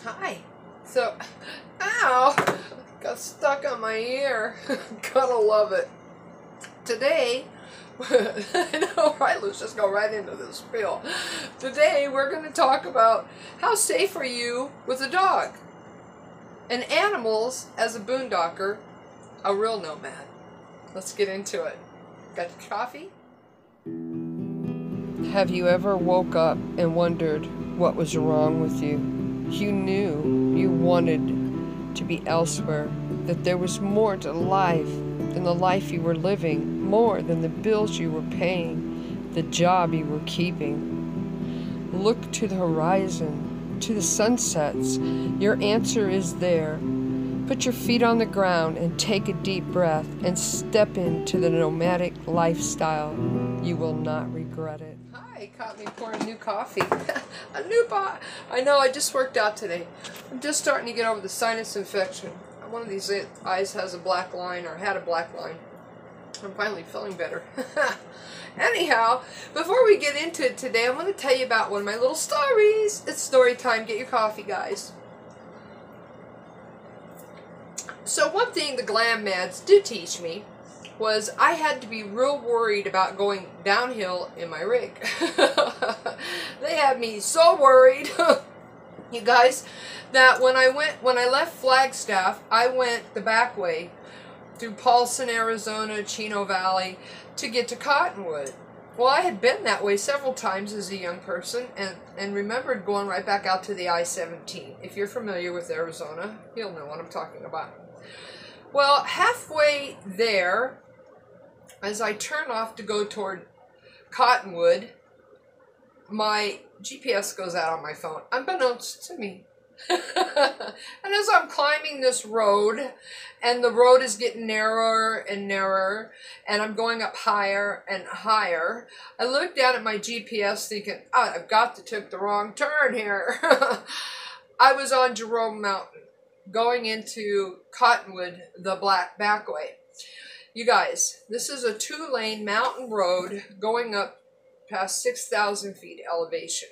Hi. So, ow, got stuck on my ear. Gotta love it. Today, I know, right? Let's just go right into this spiel. Today, we're going to talk about how safe are you with a dog and animals as a boondocker, a real nomad. Let's get into it. Got your coffee? Have you ever woke up and wondered what was wrong with you? You knew you wanted to be elsewhere, that there was more to life than the life you were living, more than the bills you were paying, the job you were keeping. Look to the horizon, to the sunsets. Your answer is there. Put your feet on the ground and take a deep breath and step into the nomadic lifestyle. You will not regret it. Hi, caught me pouring new coffee. A new pot. I know, I just worked out today. I'm just starting to get over the sinus infection. One of these eyes has a black line, or had a black line. I'm finally feeling better. Anyhow, before we get into it today, I'm going to tell you about one of my little stories. It's story time. Get your coffee, guys. So one thing the glam mads did teach me was I had to be real worried about going downhill in my rig. They had me so worried, you guys, that when I left Flagstaff, I went the back way through Paulson, Arizona, Chino Valley to get to Cottonwood. Well, I had been that way several times as a young person and remembered going right back out to the I-17. If you're familiar with Arizona, you'll know what I'm talking about. Well, halfway there, as I turn off to go toward Cottonwood, my GPS goes out on my phone, unbeknownst to me. And as I'm climbing this road, and the road is getting narrower and narrower, and I'm going up higher and higher, I look down at my GPS thinking, oh, I've got to take the wrong turn here. I was on Jerome Mountain, going into Cottonwood, the back way. You guys, this is a 2-lane mountain road going up past 6,000 feet elevation.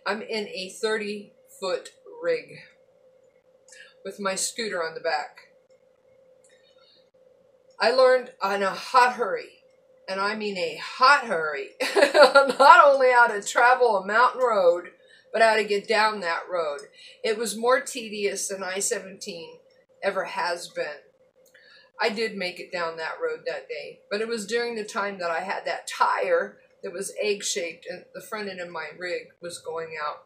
I'm in a 30-foot rig with my scooter on the back. I learned in a hot hurry, and I mean a hot hurry, not only how to travel a mountain road, but how to get down that road. It was more tedious than I-17 ever has been. I did make it down that road that day, but it was during the time that I had that tire that was egg-shaped and the front end of my rig was going out.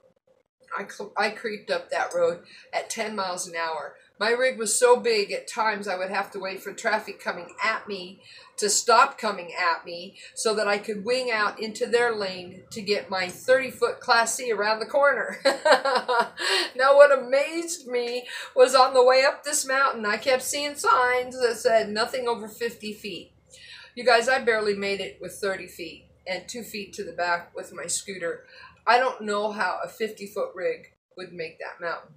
I creeped up that road at 10 miles an hour. My rig was so big at times I would have to wait for traffic coming at me to stop coming at me so that I could wing out into their lane to get my 30-foot Class C around the corner. Now what amazed me was on the way up this mountain, I kept seeing signs that said nothing over 50 feet. You guys, I barely made it with 30 feet and 2 feet to the back with my scooter. I don't know how a 50-foot rig would make that mountain,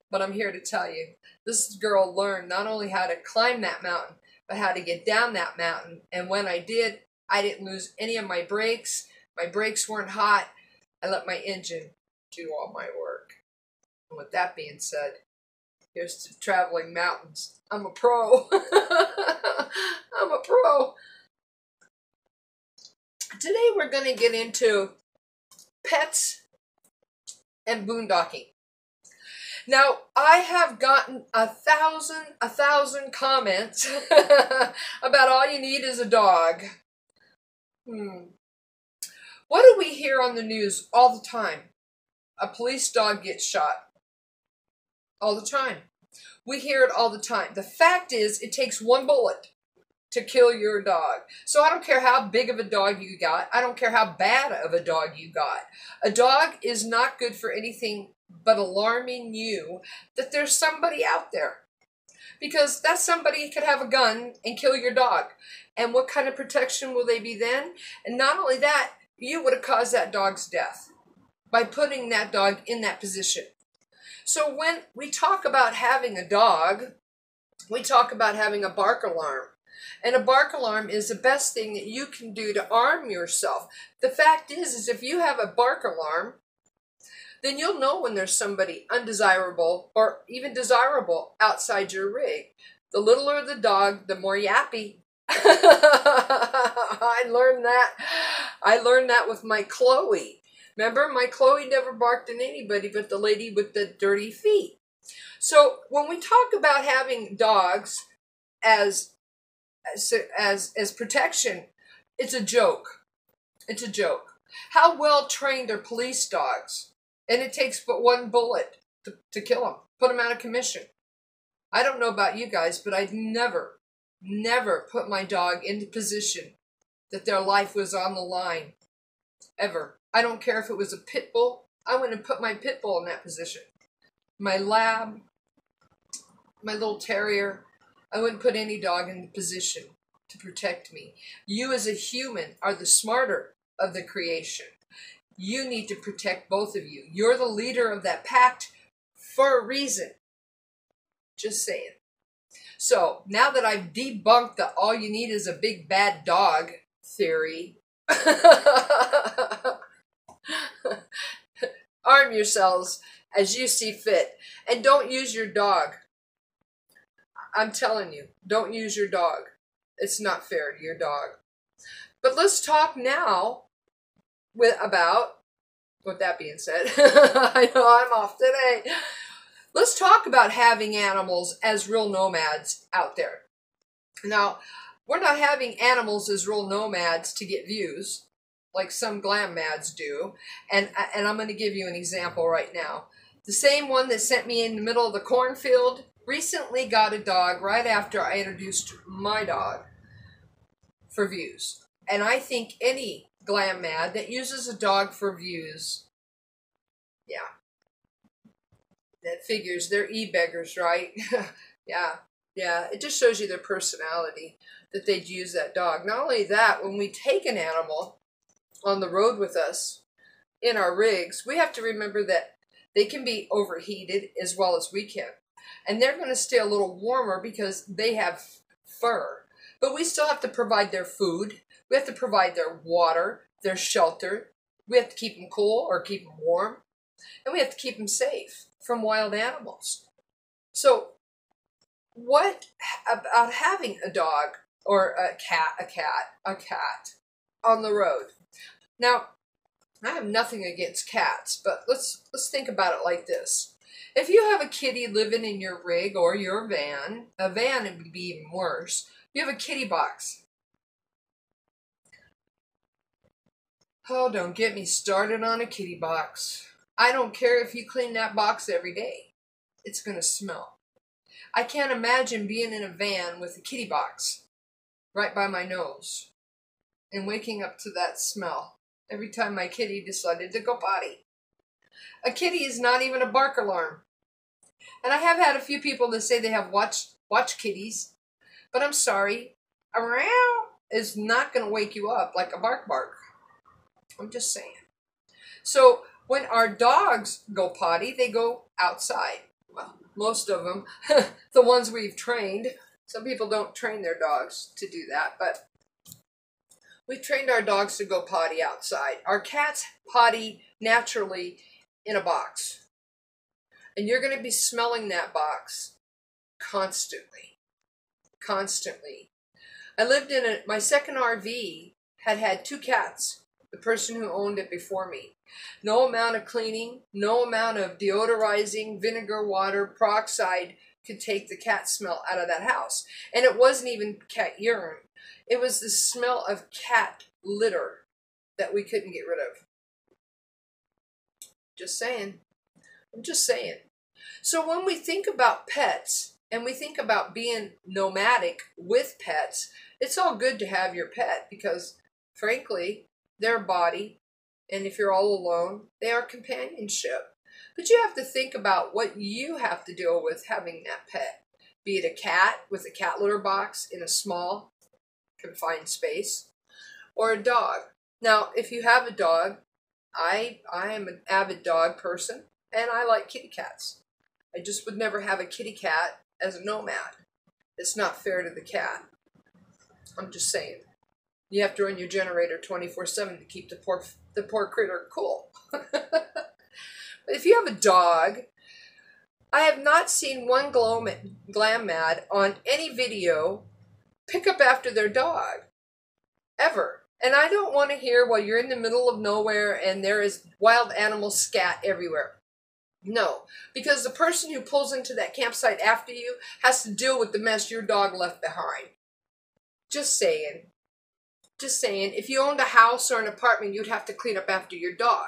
but I'm here to tell you, this girl learned not only how to climb that mountain, but how to get down that mountain. And when I did, I didn't lose any of my brakes. My brakes weren't hot. I let my engine do all my work. And with that being said, here's to traveling mountains. I'm a pro. I'm a pro. Today we're going to get into pets and boondocking. Now, I have gotten a thousand comments about all you need is a dog. What do we hear on the news all the time? A police dog gets shot. All the time. We hear it all the time. The fact is, it takes one bullet to kill your dog. So I don't care how big of a dog you got. I don't care how bad of a dog you got. A dog is not good for anything but alarming you that there's somebody out there. Because that somebody could have a gun and kill your dog. And what kind of protection will they be then? And not only that, you would have caused that dog's death by putting that dog in that position. So when we talk about having a dog, we talk about having a bark alarm. And a bark alarm is the best thing that you can do to arm yourself. The fact is if you have a bark alarm, then you'll know when there's somebody undesirable or even desirable outside your rig. The littler the dog, the more yappy. I learned that with my Chloe. Remember, my Chloe never barked at anybody but the lady with the dirty feet. So when we talk about having dogs as protection, it's a joke. It's a joke. How well trained are police dogs? And it takes but one bullet to kill them, put them out of commission. I don't know about you guys, but I'd never put my dog into position that their life was on the line. Ever. I don't care if it was a pit bull. I wouldn't put my pit bull in that position. My lab, my little terrier, I wouldn't put any dog in the position to protect me. You as a human are the smarter of the creation. You need to protect both of you. You're the leader of that pack for a reason. Just saying. So, now that I've debunked the all you need is a big bad dog theory, arm yourselves as you see fit. And don't use your dog. I'm telling you, don't use your dog. It's not fair to your dog. But let's talk now about, with that being said, I know I'm off today. Let's talk about having animals as real nomads out there. Now, we're not having animals as real nomads to get views, like some glam mads do. And I'm going to give you an example right now. The same one that sent me in the middle of the cornfield recently got a dog right after I introduced my dog for views. And I think any glam mad that uses a dog for views, yeah, that figures. They're e-beggars, right? Yeah. It just shows you their personality that they'd use that dog. Not only that, when we take an animal on the road with us in our rigs, we have to remember that they can be overheated as well as we can. And they're going to stay a little warmer because they have fur. But we still have to provide their food. We have to provide their water, their shelter. We have to keep them cool or keep them warm. And we have to keep them safe from wild animals. So what about having a dog or a cat on the road? Now, I have nothing against cats, but let's think about it like this. If you have a kitty living in your rig or your van, a van it would be even worse. You have a kitty box. Oh, don't get me started on a kitty box. I don't care if you clean that box every day. It's going to smell. I can't imagine being in a van with a kitty box right by my nose and waking up to that smell every time my kitty decided to go potty. A kitty is not even a bark alarm. And I have had a few people that say they have watch kitties, but I'm sorry, a meow is not going to wake you up like a bark. I'm just saying. So when our dogs go potty, they go outside. Well, most of them, the ones we've trained. Some people don't train their dogs to do that, but we've trained our dogs to go potty outside. Our cats potty naturally in a box. And you're going to be smelling that box constantly. Constantly. I lived in my second RV had 2 cats. The person who owned it before me. No amount of cleaning, no amount of deodorizing, vinegar, water, peroxide could take the cat smell out of that house. And it wasn't even cat urine. It was the smell of cat litter that we couldn't get rid of. Just saying. I'm just saying. So when we think about pets and we think about being nomadic with pets, it's all good to have your pet because, frankly, their body, and if you're all alone, they are companionship. But you have to think about what you have to deal with having that pet. Be it a cat with a cat litter box in a small, confined space, or a dog. Now, if you have a dog, I am an avid dog person, and I like kitty cats. I just would never have a kitty cat as a nomad. It's not fair to the cat. I'm just saying. You have to run your generator 24/7 to keep the poor critter cool. But if you have a dog, I have not seen one glam mad on any video pick up after their dog. Ever. And I don't want to hear, well, you're in the middle of nowhere and there is wild animal scat everywhere. No, because the person who pulls into that campsite after you has to deal with the mess your dog left behind. Just saying. Just saying, if you owned a house or an apartment, you'd have to clean up after your dog.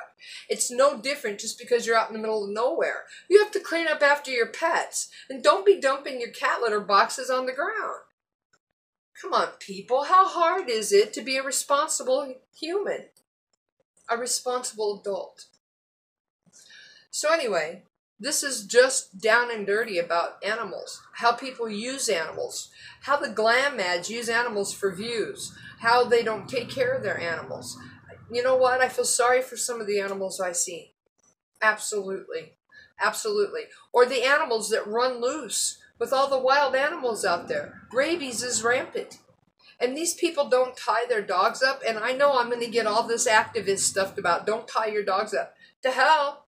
It's no different just because you're out in the middle of nowhere. You have to clean up after your pets. And don't be dumping your cat litter boxes on the ground. Come on, people. How hard is it to be a responsible human? A responsible adult? So anyway, this is just down and dirty about animals. How people use animals. How the glam mads use animals for views. How they don't take care of their animals. You know what? I feel sorry for some of the animals I see. Absolutely. Absolutely. Or the animals that run loose with all the wild animals out there. Rabies is rampant. And these people don't tie their dogs up. And I know I'm going to get all this activist stuff about don't tie your dogs up. To hell.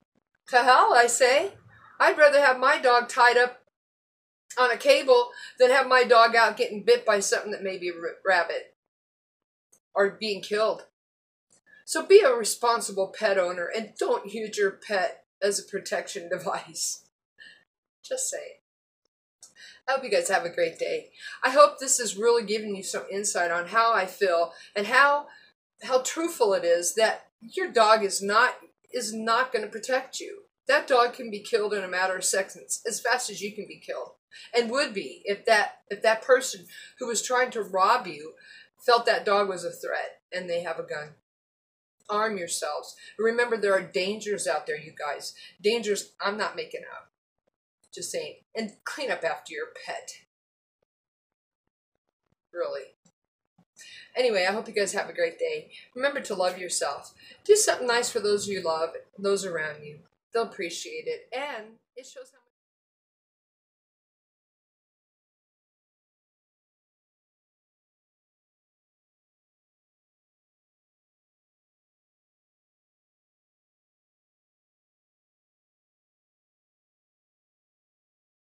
To hell, I say. I'd rather have my dog tied up on a cable than have my dog out getting bit by something that may be a rabbit or being killed. So be a responsible pet owner and don't use your pet as a protection device. Just saying. I hope you guys have a great day. I hope this is really giving you some insight on how I feel and how truthful it is that your dog is not going to protect you. That dog can be killed in a matter of seconds, as fast as you can be killed. And would be if that person who was trying to rob you felt that dog was a threat and they have a gun. Arm yourselves. Remember, there are dangers out there, you guys. Dangers I'm not making up. Just saying. And clean up after your pet. Really. Anyway, I hope you guys have a great day. Remember to love yourself. Do something nice for those you love, those around you. They'll appreciate it. And it shows how